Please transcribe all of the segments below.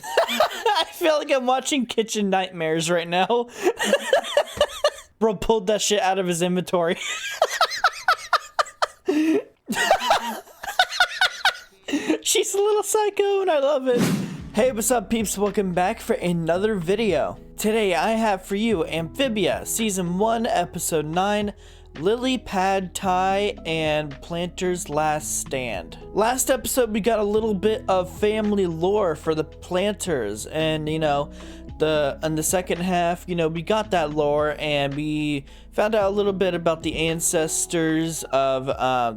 I feel like I'm watching Kitchen Nightmares right now. Bro pulled that shit out of his inventory. She's a little psycho and I love it. Hey, what's up peeps? Welcome back for another video. Today I have for you Amphibia, Season 1, Episode 9, Lily Pad Thai, and Planter's Last Stand. Last episode we got a little bit of family lore for the Planters, and you know, in the second half, you know, we got that lore and we found out a little bit about the ancestors of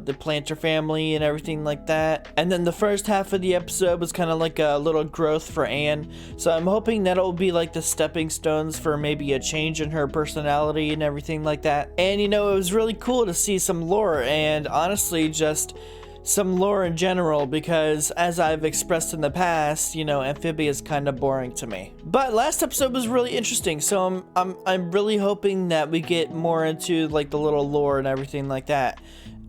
the Planter family and everything like that. And then the first half of the episode was kind of like a little growth for Anne. So I'm hoping that it will be like the stepping stones for maybe a change in her personality and everything like that. And you know, it was really cool to see some lore and honestly just some lore in general, because as I've expressed in the past, you know, Amphibia is kind of boring to me. But last episode was really interesting, so I'm really hoping that we get more into like the little lore and everything like that.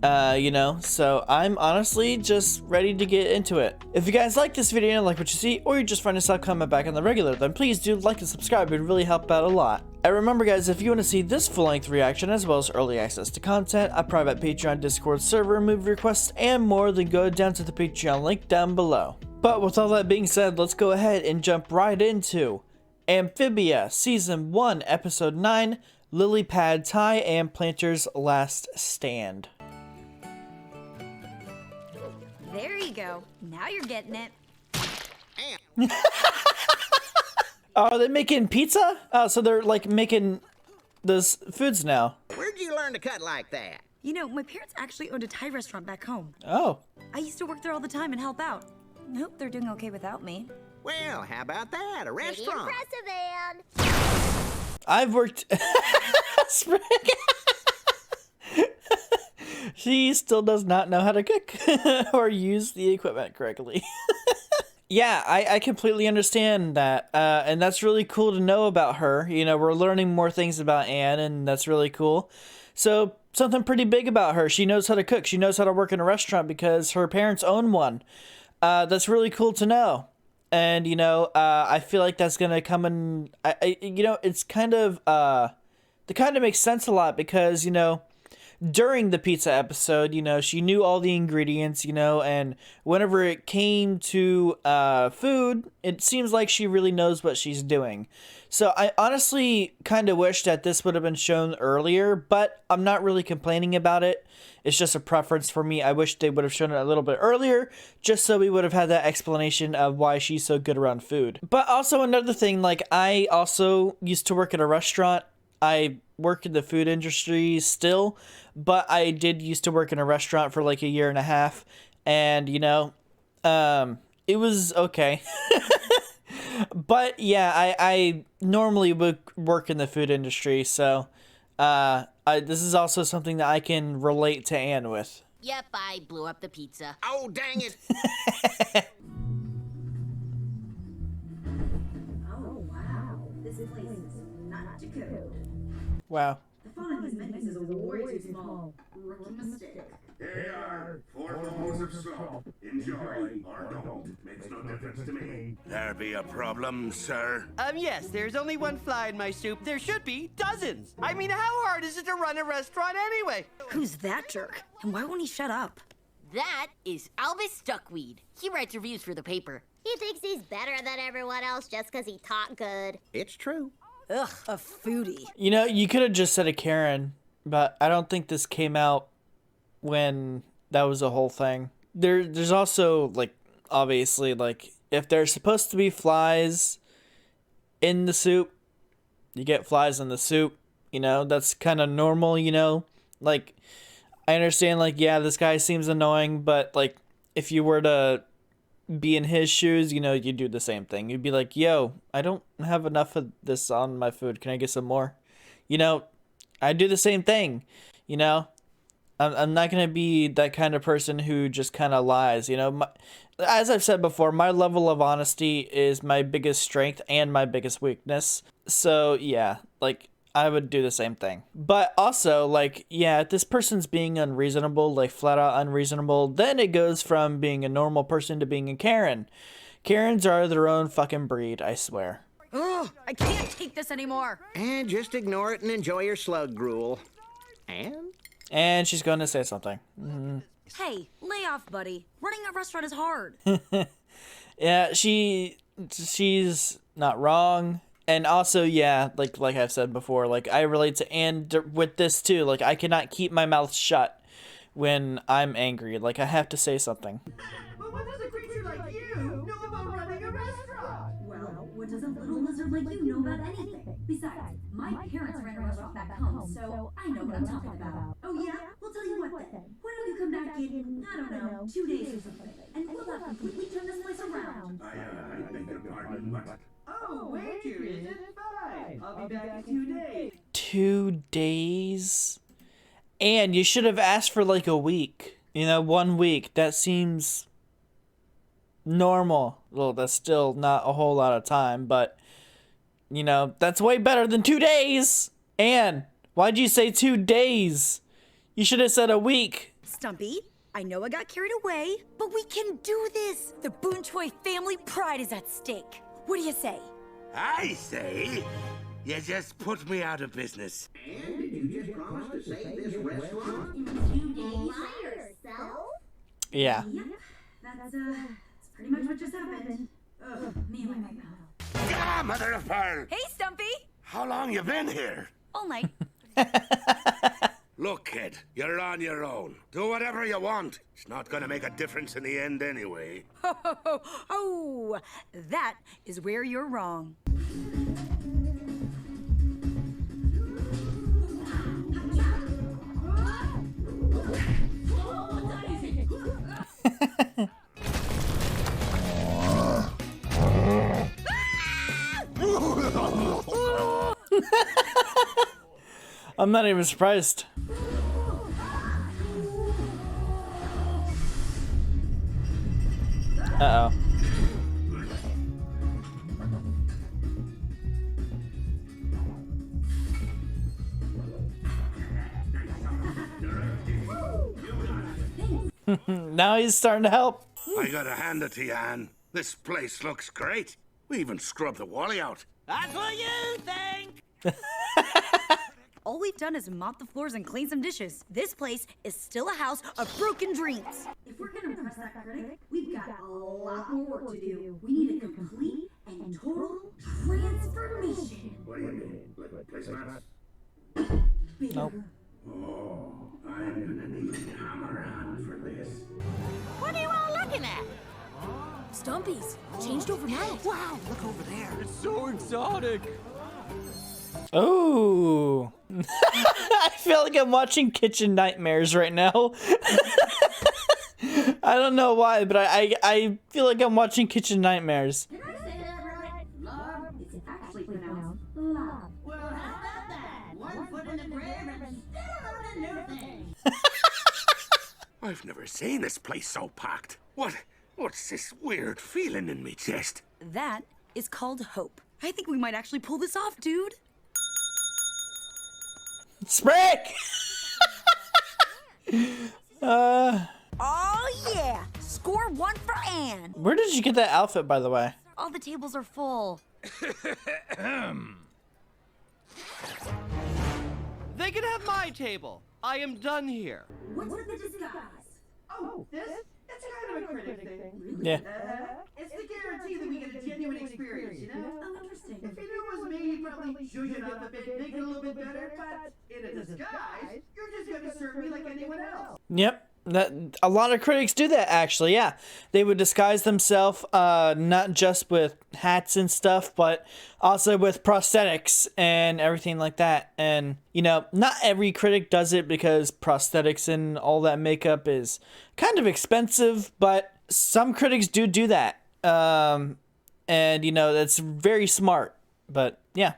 You know, so I'm honestly just ready to get into it. If you guys like this video and like what you see, or you just find yourself coming back on the regular, then please do like and subscribe. It would really help out a lot. And remember guys, if you want to see this full-length reaction as well as early access to content, a private Patreon, Discord server, movie requests, and more, then go down to the Patreon link down below. But with all that being said, let's go ahead and jump right into Amphibia, Season 1, Episode 9, Lily Pad Thai, and Planter's Last Stand. There you go. Now you're getting it. Oh, are they making pizza? Oh, so they're like making those foods now. Where'd you learn to cut like that? You know, my parents actually owned a Thai restaurant back home. Oh. I used to work there all the time and help out. I hope they're doing okay without me. Well, how about that? A restaurant. Pretty impressive, Anne. I've worked... She still does not know how to cook or use the equipment correctly. Yeah, I completely understand that. And that's really cool to know about her. You know, we're learning more things about Anne, and that's really cool. So, something pretty big about her. She knows how to cook. She knows how to work in a restaurant because her parents own one. That's really cool to know. And, you know, I feel like that's going to come in... you know, it's kind of... It kind of makes sense a lot because, you know... During the pizza episode, you know, she knew all the ingredients, you know, and whenever it came to food, it seems like she really knows what she's doing. So I honestly kind of wish that this would have been shown earlier, but I'm not really complaining about it. It's just a preference for me. I wish they would have shown it a little bit earlier, just so we would have had that explanation of why she's so good around food. But also another thing, like I also used to work at a restaurant. I work in the food industry still, but I did used to work in a restaurant for like a year and a half, and you know, it was okay. But yeah, I normally would work in the food industry, so this is also something that I can relate to Anne with. Yep, I blew up the pizza. Oh, dang it. Oh, wow. This place is not to code. Wow. The font on these menus is way too small. Rookie mistake. Here are 4 bowls of soup. Enjoy or don't. Makes no difference to me. There be a problem, sir? Yes, there's only one fly in my soup. There should be dozens. I mean, how hard is it to run a restaurant anyway? Who's that jerk? And why won't he shut up? That is Albus Duckweed. He writes reviews for the paper. He thinks he's better than everyone else just because he taught good. It's true. Ugh, a foodie. You know, you could have just said a Karen, but I don't think this came out when that was a whole thing. There's also, like, obviously, like, if there's supposed to be flies in the soup, you get flies in the soup, you know, that's kind of normal, you know, like, I understand, like, yeah, this guy seems annoying, but, like, if you were to be in his shoes, you know, you'd do the same thing. You'd be like, yo, I don't have enough of this on my food. Can I get some more? You know, I do the same thing, you know. I'm not going to be that kind of person who just kind of lies, you know. As I've said before, my level of honesty is my biggest strength and my biggest weakness. So, yeah, like, I would do the same thing. But also, like, yeah, if this person's being unreasonable, like, flat out unreasonable, then it goes from being a normal person to being a Karen. Karens are their own fucking breed, I swear. Ugh, I can't take this anymore. And just ignore it and enjoy your slug gruel. And she's going to say something. Hey, lay off, buddy. Running a restaurant is hard. Yeah, she's not wrong. And also, yeah, like I've said before, like I relate to Anne with this too. Like I cannot keep my mouth shut when I'm angry. Like I have to say something. But what does a creature like you know about running a restaurant? Well, what does a little lizard like you know about anything? Besides, my parents ran a restaurant back home, so I know what I'm talking about. Oh yeah? Well, tell you what then. Why don't you come back in, I don't know, 2 days or something, and we'll have completely turned this place around. I beg your pardon, but... Oh, wait, you is it? Fine. I'll be back in 2 days. 2 days? And you should have asked for like a week. You know, 1 week. That seems normal. Well, that's still not a whole lot of time, but you know, that's way better than 2 days. And why'd you say 2 days? You should have said a week. Stumpy, I know I got carried away, but we can do this. The Boon Choi family pride is at stake. What do you say? I say, you just put me out of business. And did you just promise to save this restaurant? In 2 days by yourself? Yeah. Yep, that's pretty much what just happened. Ugh, me and my mouth. Ah, mother of pearl! Hey, Stumpy. How long you been here? All night. Look, kid, you're on your own. Do whatever you want. It's not gonna make a difference in the end anyway. Oh, that is where you're wrong. I'm not even surprised. Uh-oh. Now he's starting to help. I gotta hand it to you, Anne. This place looks great. We even scrubbed the Wally out. That's what you think! All we've done is mop the floors and clean some dishes. This place is still a house of broken dreams. If we're gonna impress that critic, we've got a lot more work to do. We need a complete and total transformation. What do you mean? Like placemats? Nope. Oh, I'm gonna need a hammer hand for this. What are you all looking at? Stumpy's changed overnight. Wow, look over there. It's so exotic. Oh. I feel like I'm watching Kitchen Nightmares right now. I don't know why, but I feel like I'm watching Kitchen Nightmares. Did I say that right? Love. It's actually pronounced love. Well, how about that? 1 foot in the grave and still learning new things. I've never seen this place so packed. What's this weird feeling in me chest? That is called hope. I think we might actually pull this off, dude. Sprick! Oh yeah! Score 1 for Anne. Where did you get that outfit, by the way? All the tables are full. They can have my table. I am done here. What's with the disguise? Oh, this? It's kind of a critic thing. Yeah. It's to guarantee that we get a genuine experience, you know? Oh, interesting. If you knew it was me, you'd probably zhuzh it up a bit, make it a little bit better, but in a disguise, you're just gonna serve me like anyone else. Yep. That a lot of critics do that, actually. Yeah, they would disguise themselves not just with hats and stuff, but also with prosthetics and everything like that. And you know, not every critic does it because prosthetics and all that makeup is kind of expensive, but some critics do that. And you know, that's very smart. But yeah,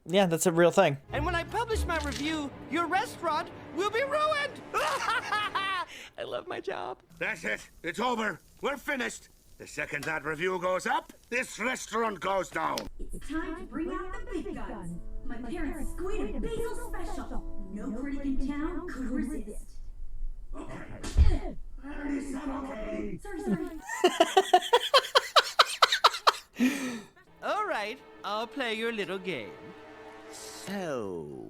that's a real thing. And when I publish my review, your restaurant will be ruined! I love my job. That's it. It's over. We're finished. The second that review goes up, this restaurant goes down. It's time to bring out the big guns. My parents' squid and basil special. No critic in town could resist. Okay. I already said okay. Sorry. All right, I'll play your little game. So,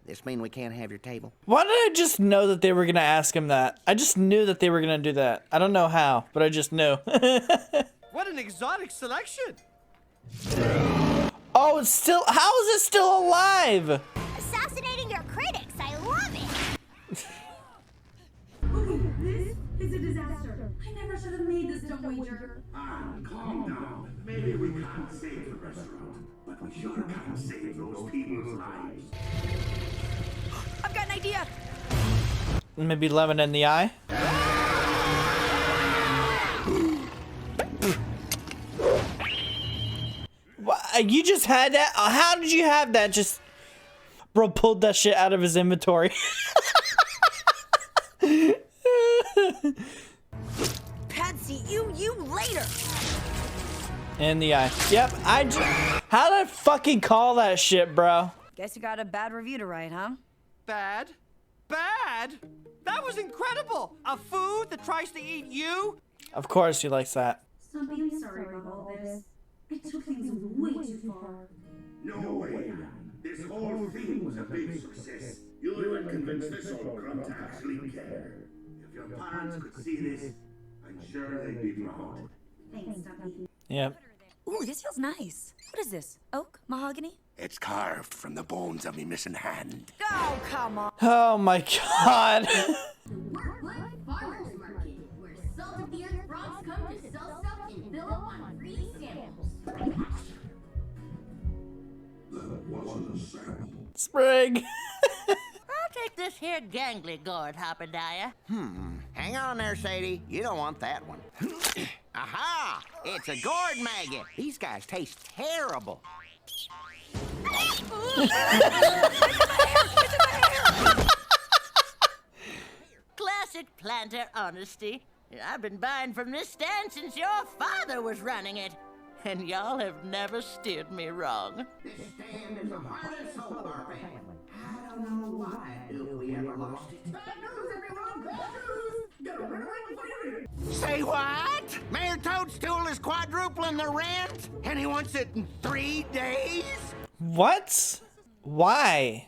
this mean we can't have your table? Why did I just know that they were gonna ask him that? I just knew that they were gonna do that. I don't know how, but I just knew. What an exotic selection! Oh, it's still, how is it still alive? Assassinating your critics, I love it! Okay, this is a disaster. I never should have made this dumb wager. Calm down. Maybe we can't save the restaurant, but we sure can save those people's lives. I've got an idea. Maybe lemon in the eye? You just had that? How did you have that? Just, bro pulled that shit out of his inventory. Patsy, you later. In the eye. Yep, how did I fucking call that shit, bro? Guess you got a bad review to write, huh? Bad? Bad? That was incredible! A food that tries to eat you? Of course he likes that. Stumpy, I'm sorry about all this. I took things way too far. No way, man. This whole thing was a big success. You even convinced this old grunt to actually care. If your parents could see this, I'm sure they'd be proud. Thanks, Stumpy. Yep. Ooh, this feels nice. What is this? Oak? Mahogany? It's carved from the bones of me missing hand. Oh, come on. Oh my god. Workwood Farmers Market, where salt of the earth frogs come to sell stuff and fill up on free samples. That wasn't a sample. Sprig. I'll take this here gangly gourd, Hoppediah. Hang on there, Sadie. You don't want that one. Aha! It's a gourd maggot. These guys taste terrible. Classic planter honesty. I've been buying from this stand since your father was running it. And y'all have never steered me wrong. This stand is the heart and soul of our family. I don't know why we ever lost it. Bad news, everyone! Bad news! Gotta run away before you read it. Say what? Mayor Toadstool is quadrupling the rent, and he wants it in 3 days? What? Why?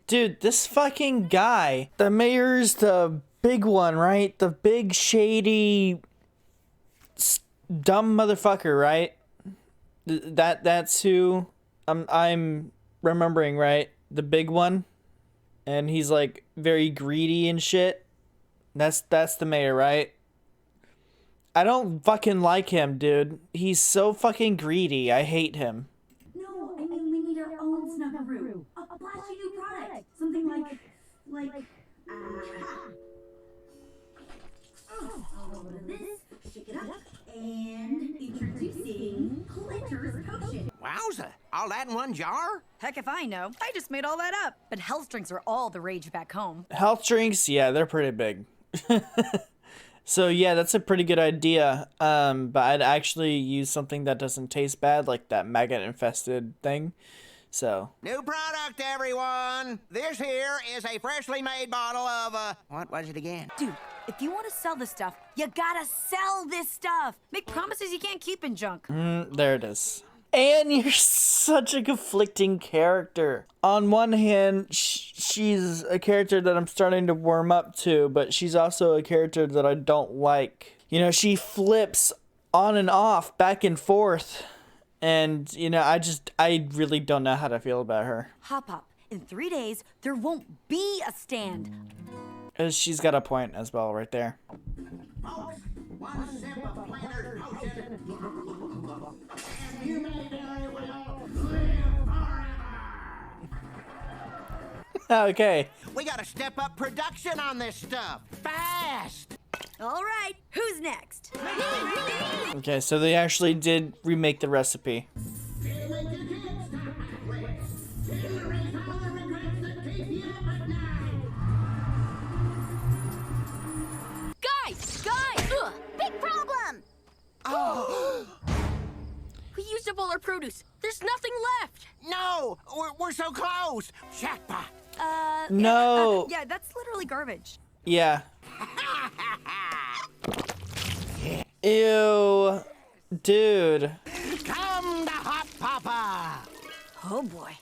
Dude, this fucking guy. The mayor's the big one, right? The big shady dumb motherfucker, right? That's who I'm remembering, right? The big one. And he's like very greedy and shit. That's the mayor, right? I don't fucking like him, dude. He's so fucking greedy. I hate him. No, I mean we need our own Snuggaroo. A flashy new product. Something like a little bit of this, shake it up, and introducing Clinter's Potion. Wowza! All that in one jar? Heck if I know. I just made all that up. But health drinks are all the rage back home. Health drinks, yeah, they're pretty big. So yeah, that's a pretty good idea. But I'd actually use something that doesn't taste bad, like that maggot infested thing. So New product, everyone! This here is a freshly made bottle of, what was it again? Dude, if you want to sell this stuff, you gotta sell this stuff. Make promises you can't keep in junk. there it is. And you're such a conflicting character. On one hand, she's a character that I'm starting to warm up to, but she's also a character that I don't like. You know, she flips on and off, back and forth. And, you know, I really don't know how to feel about her. Hop. In 3 days, there won't be a stand. She's got a point as well right there. Folks, one sip of Planter's Potion, and you may very well live forever! Okay. We gotta step up production on this stuff, fast! All right, who's next? Okay, so they actually did remake the recipe. Guys! Ugh, big problem! Oh! We used up all our produce. There's nothing left. No! We're so close! Jackpot! No. Yeah, that's literally garbage. Yeah. Ew. Dude. Papa! Oh boy.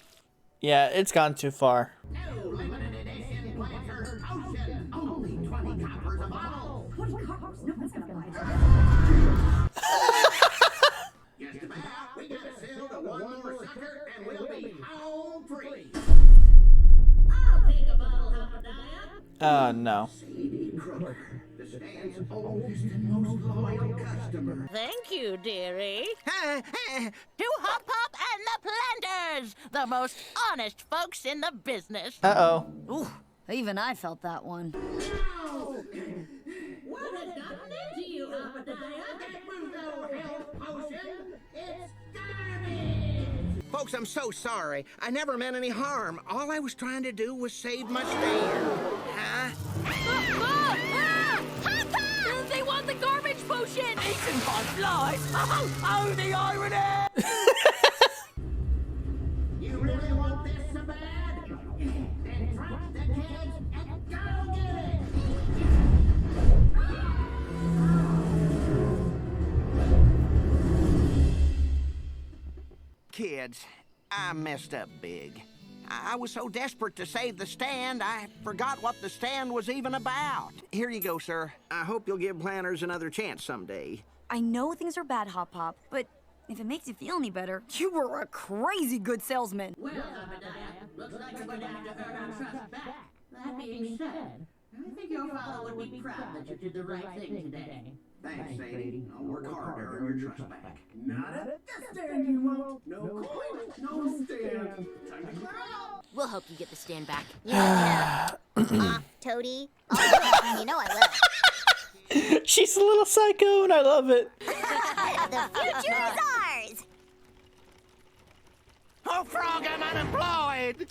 Yeah, it's gone too far. No limited edition Planters Potion. Only 20 coppers a bottle. 20 coppers? No one's gonna buy it. Just about. We gotta sell to one more sucker and we'll be home free. I'll take a bottle, Amphibia. No. Sadie Crooker, the stand's oldest and most loyal customer. Thank you, dearie. To Hop Hop and the Planters, the most honest folks in the business. Uh-oh. Ooh, even I felt that one. What has gotten into you, Amphibia? That was no health potion. It's garbage. Folks, I'm so sorry. I never meant any harm. All I was trying to do was save my stand. Huh? They want the garbage potion! Eaten by flies? Oh, the irony! You really want this so bad? Then drop the kids and go get it. Kids, I messed up big. I was so desperate to save the stand, I forgot what the stand was even about. Here you go, sir. I hope you'll give Planters another chance someday. I know things are bad, Hop Hop, but if it makes you feel any better, you were a crazy good salesman. Well, Amphibia, looks like you're going to have to earn our trust back. That being said, I think your father would be proud that you did the right thing today. Thanks, Sadie. I'll work hard to earn your trust back. Not at the stand you won't. No coin, no stand. Time to clear out. We'll help you get the stand back. Toady. Oh, you know I will. She's a little psycho and I love it. The future is ours. Oh, Frog, I'm unemployed!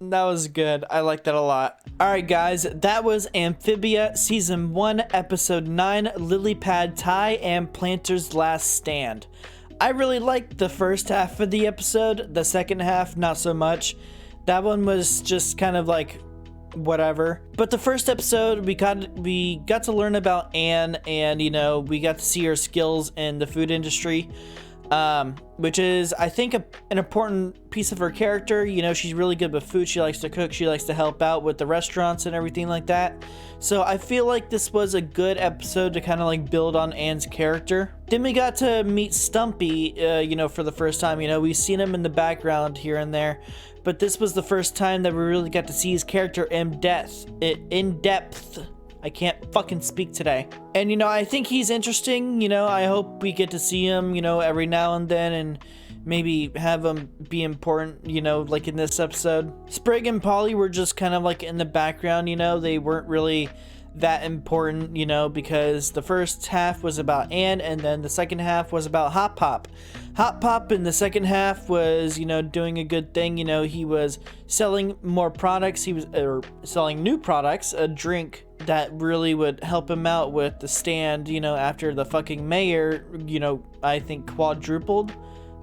That was good. I like that a lot. Alright guys, that was Amphibia Season 1, Episode 9, Lily Pad Tie and Planter's Last Stand. I really liked the first half of the episode, the second half not so much. That one was just kind of like whatever. But the first episode we got to learn about Anne, and you know, we got to see her skills in the food industry. Which is, I think, an important piece of her character. You know, she's really good with food. She likes to cook. She likes to help out with the restaurants and everything like that. So I feel like this was a good episode to kind of like build on Anne's character. Then we got to meet Stumpy, you know, for the first time. You know, we've seen him in the background here and there, but this was the first time that we really got to see his character in depth. I can't fucking speak today. And, you know, I think he's interesting. You know, I hope we get to see him, you know, every now and then and maybe have him be important, you know, like in this episode. Sprig and Polly were just kind of like in the background, you know. They weren't really that important, you know, because the first half was about Anne and then the second half was about Hop Hop. Hop Hop in the second half was, you know, doing a good thing. You know, he was selling more products. He was selling new products, a drink that really would help him out with the stand, you know, after the fucking mayor, you know, I think quadrupled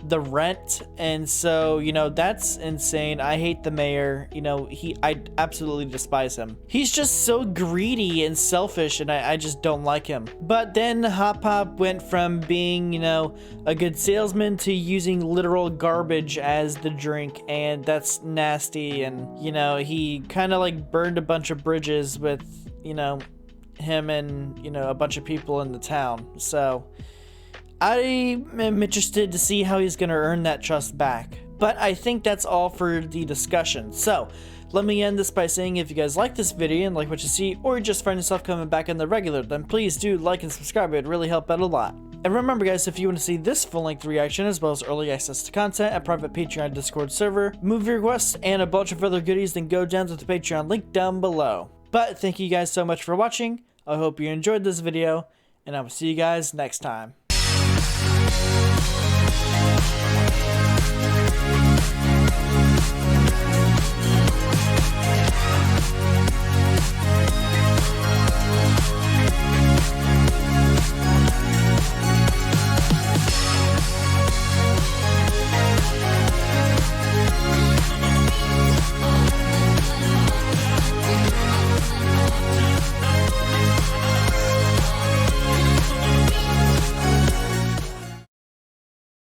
the rent. And so, you know, that's insane. I hate the mayor. You know, I absolutely despise him. He's just so greedy and selfish, and I just don't like him. But then Hop Hop went from being, you know, a good salesman to using literal garbage as the drink, and that's nasty. And, you know, he kind of like burned a bunch of bridges with, you know, him and, you know, a bunch of people in the town. So I am interested to see how he's going to earn that trust back. But I think that's all for the discussion. So let me end this by saying, if you guys like this video and like what you see, or you just find yourself coming back on the regular, then please do like and subscribe. It would really help out a lot. And remember guys, if you want to see this full-length reaction as well as early access to content, a private Patreon Discord server, movie requests, and a bunch of other goodies, then go down to the Patreon link down below. But thank you guys so much for watching. I hope you enjoyed this video, and I will see you guys next time.